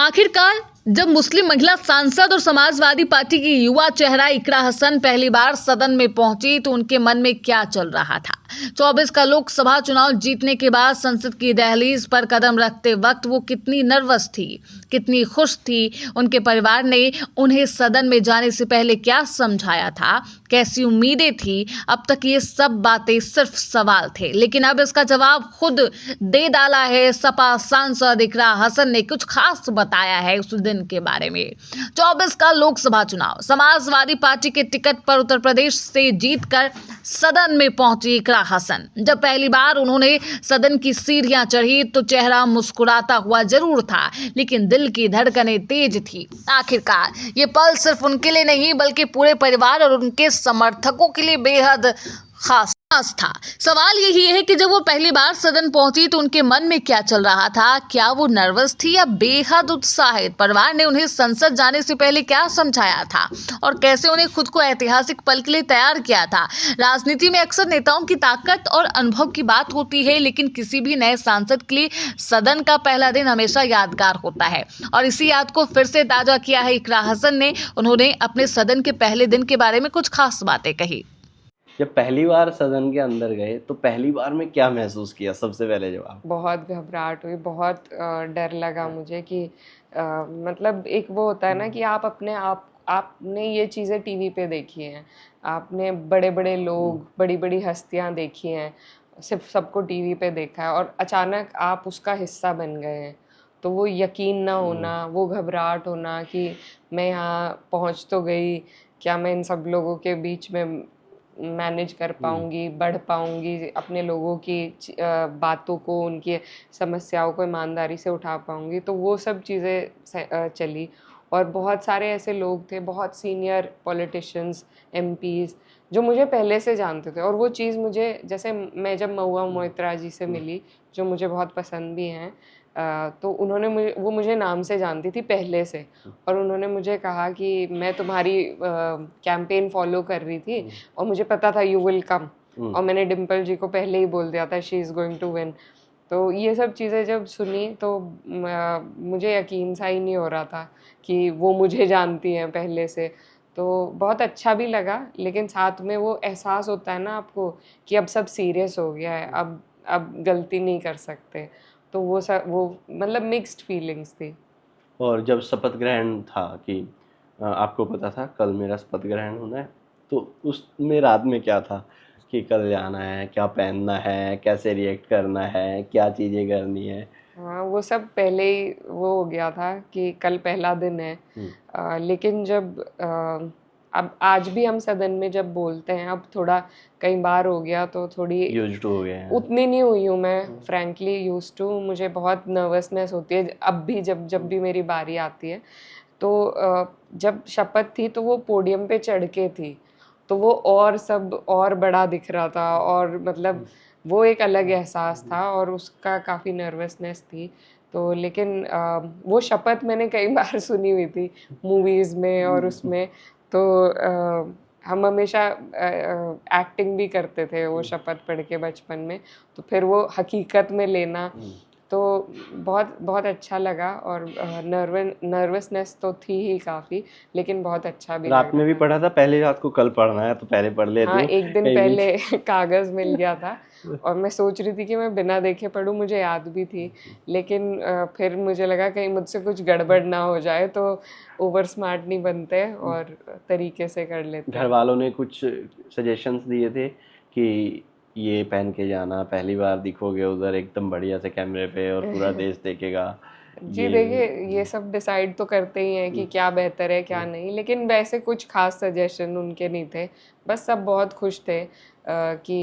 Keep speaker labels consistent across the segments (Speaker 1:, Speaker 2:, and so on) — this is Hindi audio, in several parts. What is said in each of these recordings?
Speaker 1: आखिरकार जब मुस्लिम महिला सांसद और समाजवादी पार्टी की युवा चेहरा इकरा हसन पहली बार सदन में पहुंची तो उनके मन में क्या चल रहा था। 24 का लोकसभा चुनाव जीतने के बाद संसद की दहलीज पर कदम रखते वक्त वो कितनी नर्वस थी, कितनी खुश थी। उनके परिवार ने उन्हें सदन में जाने से पहले क्या समझाया था, कैसी उम्मीदें थी। अब तक ये सब बातें सिर्फ सवाल थे, लेकिन अब इसका जवाब खुद दे डाला है। सपा सांसद इकरा हसन ने कुछ खास बताया है उस दिन के बारे में। 24 का लोकसभा चुनाव, समाजवादी पार्टी के टिकट पर उत्तर प्रदेश से जीतकर सदन में पहुंची इकरा हसन। जब पहली बार उन्होंने सदन की सीढ़ियां चढ़ी तो चेहरा मुस्कुराता हुआ जरूर था, लेकिन दिल की धड़कनें तेज थी। आखिरकार ये पल सिर्फ उनके लिए नहीं बल्कि पूरे परिवार और उनके समर्थकों के लिए बेहद खास था। सवाल यही है कि जब वो पहली बार सदन पहुंची तो उनके मन में क्या चल रहा था। क्या वो नर्वस थी या बेहद उत्साहित। परिवार ने उन्हें संसद जाने से पहले क्या समझाया था और कैसे उन्हें खुद को ऐतिहासिक पल के लिए तैयार किया था। राजनीति में अक्सर नेताओं की ताकत और अनुभव की बात होती है, लेकिन किसी भी नए सांसद के लिए सदन का पहला दिन हमेशा यादगार होता है और इसी याद को फिर से ताजा किया है इकरा हसन ने। उन्होंने अपने सदन के पहले दिन के बारे में कुछ खास बातें कही।
Speaker 2: जब पहली बार सदन के अंदर गए तो पहली बार में क्या महसूस किया? सबसे पहले जवाब।
Speaker 3: बहुत घबराहट हुई, बहुत डर लगा मुझे कि मतलब एक वो होता है ना कि आप अपने आपने ये चीज़ें टीवी पे देखी हैं, आपने बड़े बड़े लोग, बड़ी बड़ी हस्तियां देखी हैं, सिर्फ सबको टीवी पे देखा है और अचानक आप उसका हिस्सा बन गए हैं। तो वो यकीन ना होना, वो घबराहट होना कि मैं यहाँ पहुँच तो गई, क्या मैं इन सब लोगों के बीच में मैनेज कर पाऊंगी, बढ़ पाऊंगी, अपने लोगों की बातों को, उनकी समस्याओं को ईमानदारी से उठा पाऊंगी। तो वो सब चीज़ें चली और बहुत सारे ऐसे लोग थे, बहुत सीनियर पॉलिटिशियंस, एमपीज़ जो मुझे पहले से जानते थे और वो चीज़ मुझे, जैसे मैं जब महुआ मोइत्रा जी से मिली जो मुझे बहुत पसंद भी हैं, तो उन्होंने मुझे नाम से जानती थी पहले से और उन्होंने मुझे कहा कि मैं तुम्हारी कैंपेन फॉलो कर रही थी और मुझे पता था यू विल कम और मैंने डिम्पल जी को पहले ही बोल दिया था she is going to win. तो ये सब चीज़ें जब सुनी तो मुझे यकीन सा ही नहीं हो रहा था कि वो मुझे जानती हैं पहले से। तो बहुत अच्छा भी लगा, लेकिन साथ में वो एहसास होता है ना आपको कि अब सब सीरियस हो गया है, अब गलती नहीं कर सकते। तो वो मतलब मिक्स्ड फीलिंग्स थी।
Speaker 2: और जब शपथ ग्रहण था कि आपको पता था कल मेरा शपथ ग्रहण होना है, तो उसमें रात में क्या था कि कल जाना है, क्या पहनना है, कैसे रिएक्ट करना है, क्या चीज़ें करनी है?
Speaker 3: हाँ, वो सब पहले ही वो हो गया था कि कल पहला दिन है। लेकिन जब अब आज भी हम सदन में जब बोलते हैं, अब थोड़ा कई बार हो गया तो थोड़ी
Speaker 2: यूज्ड हो गए हैं।
Speaker 3: उतनी नहीं हुई हूँ मैं, फ्रैंकली यूज्ड टू। मुझे बहुत नर्वसनेस होती है अब भी, जब भी मेरी बारी आती है। तो जब शपथ थी तो वो पोडियम पे चढ़ के थी, तो वो और सब और बड़ा दिख रहा था और मतलब वो एक अलग एहसास था और उसका काफ़ी नर्वसनेस थी। तो लेकिन वो शपथ मैंने कई बार सुनी हुई थी मूवीज़ में और उसमें। तो हम हमेशा एक्टिंग भी करते थे वो शपथ पढ़ के बचपन में, तो फिर वो हकीकत में लेना तो बहुत बहुत अच्छा लगा। और नर्वसनेस तो थी ही काफ़ी, लेकिन बहुत अच्छा भी
Speaker 2: रात में भी पढ़ा था, पहले रात को कल पढ़ना है तो पहले पढ़ लेती हूँ।
Speaker 3: हाँ, एक दिन पहले कागज़ मिल गया था और मैं सोच रही थी कि मैं बिना देखे पढूं, मुझे याद भी थी, लेकिन फिर मुझे लगा कहीं मुझसे कुछ गड़बड़ ना हो जाए, तो ओवर स्मार्ट नहीं बनते और तरीके से कर लेते।
Speaker 2: घर वालों ने कुछ सजेशंस दिए थे कि ये पहन के जाना, पहली बार दिखोगे उधर एकदम बढ़िया से कैमरे पे और पूरा देश देखेगा।
Speaker 3: जी देखिए, ये सब डिसाइड तो करते ही हैं कि क्या बेहतर है क्या नहीं, लेकिन वैसे कुछ खास सजेशन उनके नहीं थे। बस सब बहुत खुश थे कि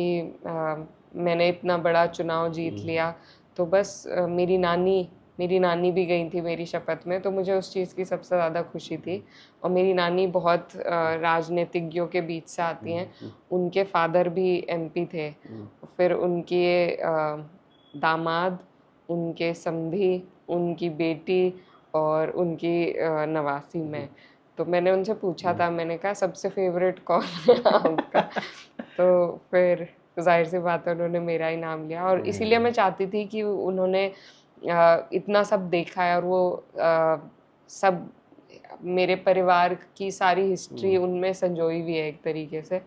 Speaker 3: मैंने इतना बड़ा चुनाव जीत लिया। तो बस मेरी नानी भी गई थी मेरी शपथ में, तो मुझे उस चीज़ की सबसे ज़्यादा खुशी थी। और मेरी नानी बहुत राजनीतिज्ञों के बीच से आती हैं, उनके फादर भी एमपी थे, फिर उनके दामाद, उनके समधी, उनकी बेटी और उनकी नवासी में। तो मैंने उनसे पूछा था, मैंने कहा सबसे फेवरेट कौन है आपका? तो फिर जाहिर सी बात है उन्होंने मेरा ही नाम लिया और इसीलिए मैं चाहती थी कि उन्होंने इतना सब देखा है, और वो सब मेरे परिवार की सारी हिस्ट्री उनमें संजोई हुई है एक तरीके से।